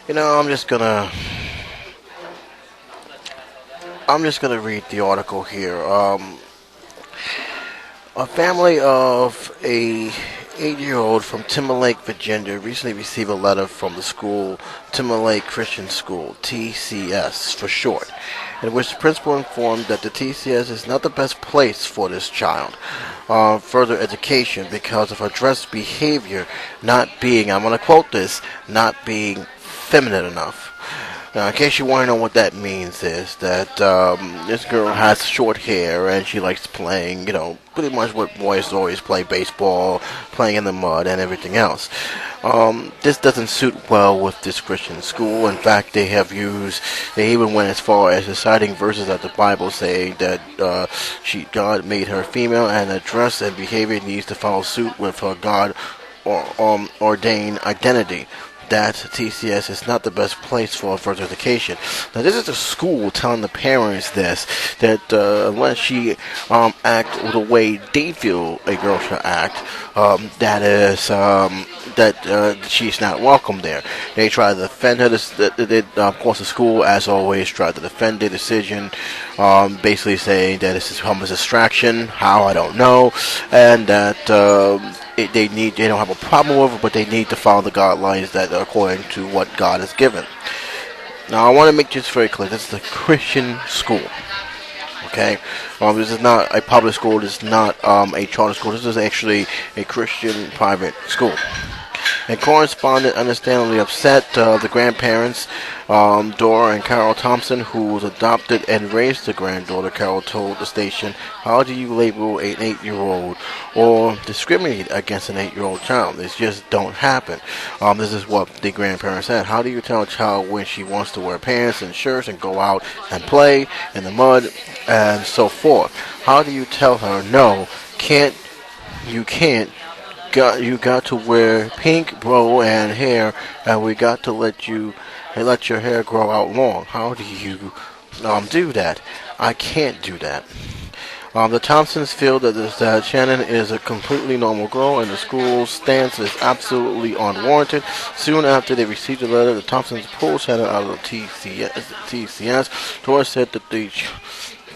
I'm just gonna read the article here. A family of a 8-year-old from Timberlake, Virginia, recently received a letter from the school, Timberlake Christian School, TCS for short, in which the principal informed that the TCS is not the best place for this child. Further education because of her dress behavior not being, I'm going to quote this, not being feminine enough. Now, in case you want to know what that means, is that this girl has short hair and she likes playing, pretty much what boys always play, baseball, playing in the mud, and everything else. This doesn't suit well with this Christian school. In fact, they even went as far as reciting verses of the Bible saying that God made her female and her dress and behavior needs to follow suit with her God ordained identity. That TCS is not the best place for further education. Now, this is the school telling the parents that unless she act the way they feel a girl should act, that she's not welcome there. They try to defend her. Of course, the school, as always, tried to defend their decision, basically saying that this is a distraction. How, I don't know, and that they don't have a problem with it, but they need to follow the guidelines that are according to what God has given. Now, I want to make this very clear. This is a Christian school. Okay, this is not a public school. This is not a charter school. This is actually a Christian private school. And correspondent understandably upset the grandparents, Dora and Carol Thompson, who was adopted and raised the granddaughter. Carol told the station, "How do you label an 8-year-old or discriminate against an 8-year-old child? This just don't happen." This is what the grandparents said. How do you tell a child when she wants to wear pants and shirts and go out and play in the mud and so forth? How do you tell her, no, you can't? You got to wear pink bow and hair, and we got to let your hair grow out long. How do you do that? I can't do that. The Thompsons feel that Shannon is a completely normal girl, and the school's stance is absolutely unwarranted. Soon after they received the letter, the Thompsons pulled Shannon out of the TCS. Dora said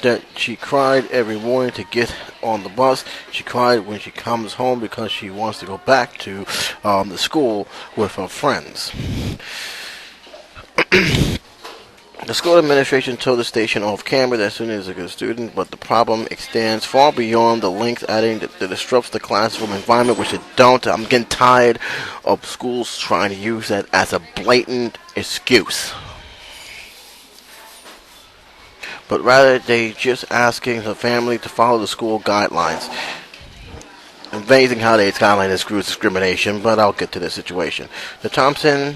that she cried every morning to get on the bus. She cried when she comes home because she wants to go back to the school with her friends. The school administration told the station off camera that Susan is a good student, but the problem extends far beyond the length, adding that disrupts the classroom environment, which it don't. I'm getting tired of schools trying to use that as a blatant excuse. But rather they just asking the family to follow the school guidelines. Amazing how they guideline excludes discrimination, but I'll get to the situation. The Thompson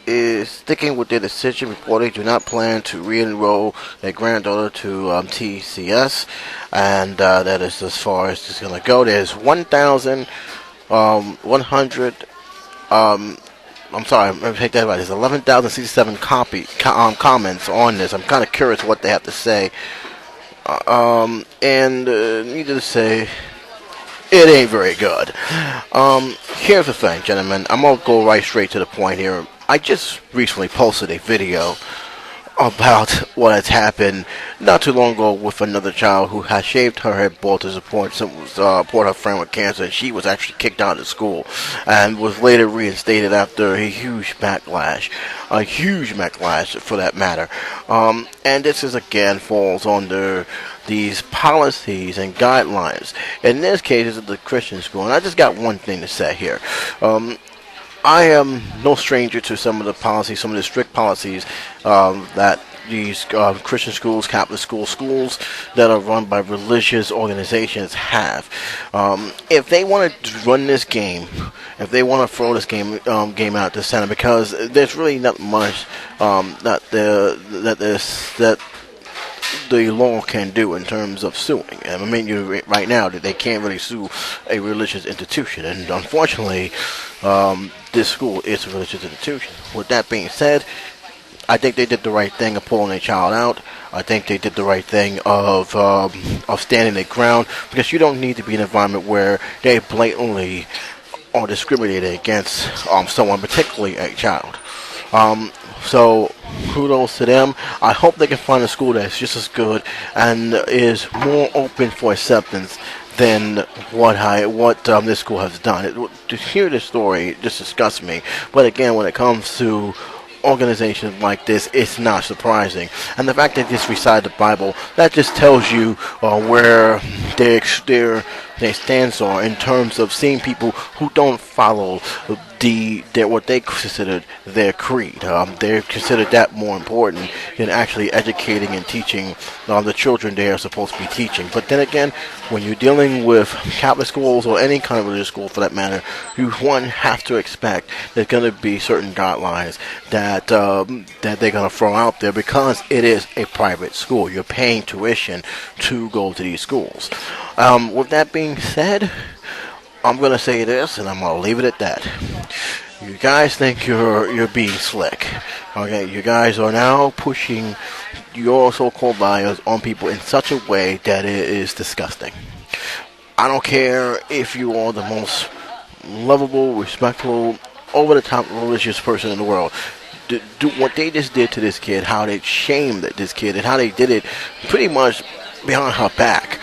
is sticking with their decision, reporting do not plan to re-enroll their granddaughter to TCS, and that is as far as it's going to go. There's 1,100 I'm sorry, I'm going to take that right. There's 11,067 comments on this. I'm kind of curious what they have to say. Needless to say, it ain't very good. Here's the thing, gentlemen. I'm going to go right straight to the point here. I just recently posted a video about what has happened not too long ago with another child who had shaved her head bald to support her friend with cancer, and she was actually kicked out of school and was later reinstated after a huge backlash for that matter. And this is again falls under these policies and guidelines. In this case, it's the Christian school, and I just got one thing to say here. I am no stranger to some of the policies, some of the strict policies that these Christian schools, Catholic schools that are run by religious organizations have. If they want to run this game, if they want to throw this game out to center, because there's really not much that the law can do in terms of suing. I mean, right now they can't really sue a religious institution, and unfortunately, this school is a religious institution. With that being said, I think they did the right thing of pulling their child out. I think they did the right thing of standing their ground, because you don't need to be in an environment where they blatantly are discriminated against someone, particularly a child. So kudos to them. I hope they can find a school that's just as good and is more open for acceptance than what this school has done. To hear this story just disgusts me. But again, when it comes to organizations like this, it's not surprising. And the fact that they just recite the Bible, that just tells you where their stance are in terms of seeing people who don't follow what they considered their creed. They considered that more important than actually educating and teaching the children they are supposed to be teaching. But then again, when you're dealing with Catholic schools or any kind of religious school for that matter, one have to expect there's going to be certain guidelines that they're going to throw out there because it is a private school. You're paying tuition to go to these schools. With that being said, I'm going to say this, and I'm going to leave it at that. You guys think you're being slick. Okay, you guys are now pushing your so-called values on people in such a way that it is disgusting. I don't care if you are the most lovable, respectful, over-the-top religious person in the world. Do what they just did to this kid, how they shamed this kid, and how they did it pretty much behind her back,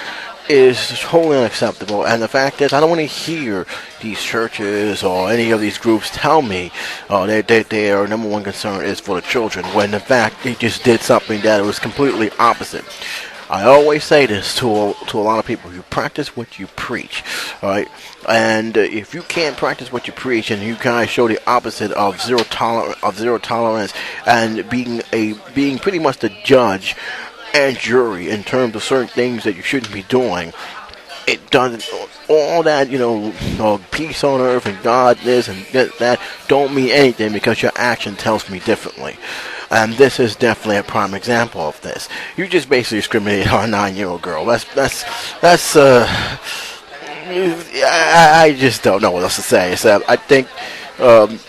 is totally unacceptable. And the fact is, I don't want to hear these churches or any of these groups tell me their number one concern is for the children, when in fact they just did something that was completely opposite. I always say this to a lot of people: you practice what you preach, all right? And if you can't practice what you preach, and you guys show the opposite of zero tolerance, and being pretty much the judge and jury in terms of certain things that you shouldn't be doing, it doesn't, all that, peace on earth and God this and that don't mean anything because your action tells me differently. And this is definitely a prime example of this. You just basically discriminate on a 9-year-old girl. I just don't know what else to say. So I think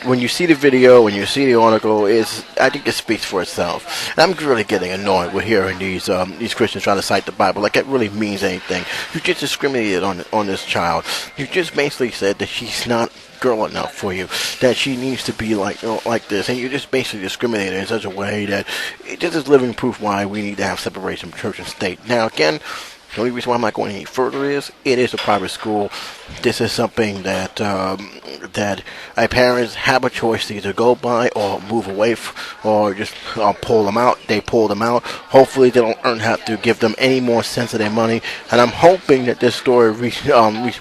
when you see the video, when you see the article, I think it speaks for itself. And I'm really getting annoyed with hearing these Christians trying to cite the Bible like it really means anything. You just discriminated on this child. You just basically said that she's not girl enough for you, that she needs to be like this, and you just basically discriminated in such a way that this is living proof why we need to have separation of church and state. Now again, the only reason why I'm not going any further is it is a private school. This is something that parents have a choice to either go by or move away or just pull them out. They pull them out. Hopefully they don't have to give them any more sense of their money. And I'm hoping that this story reach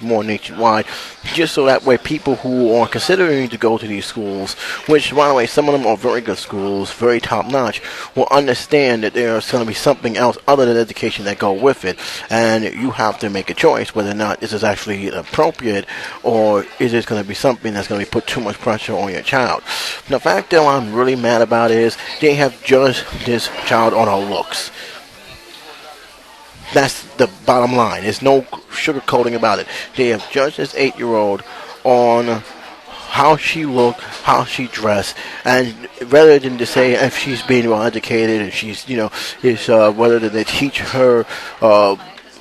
more nationwide, just so that way people who are considering to go to these schools, which by the way some of them are very good schools, very top notch, will understand that there's going to be something else other than education that go with it. And you have to make a choice whether or not this is actually appropriate, or is it going to be something that's going to put too much pressure on your child. The fact that I'm really mad about is they have judged this child on her looks. That's the bottom line. There's no sugarcoating about it. They have judged this 8-year-old on how she looked, how she dressed, and rather than to say if she's being well educated and she's, whether they teach her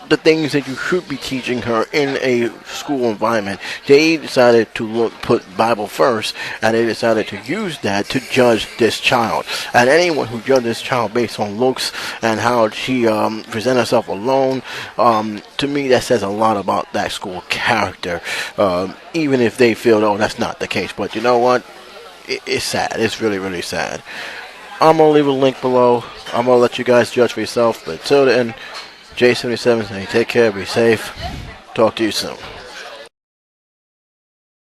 the things that you should be teaching her in a school environment, they decided to put Bible first, and they decided to use that to judge this child. And anyone who judges this child based on looks and how she presents herself alone, to me that says a lot about that school character, even if they feel, oh, that's not the case. But you know what? It's sad. It's really, really sad. I'm going to leave a link below. I'm going to let you guys judge for yourself. But till then, J77 saying take care, be safe. Talk to you soon.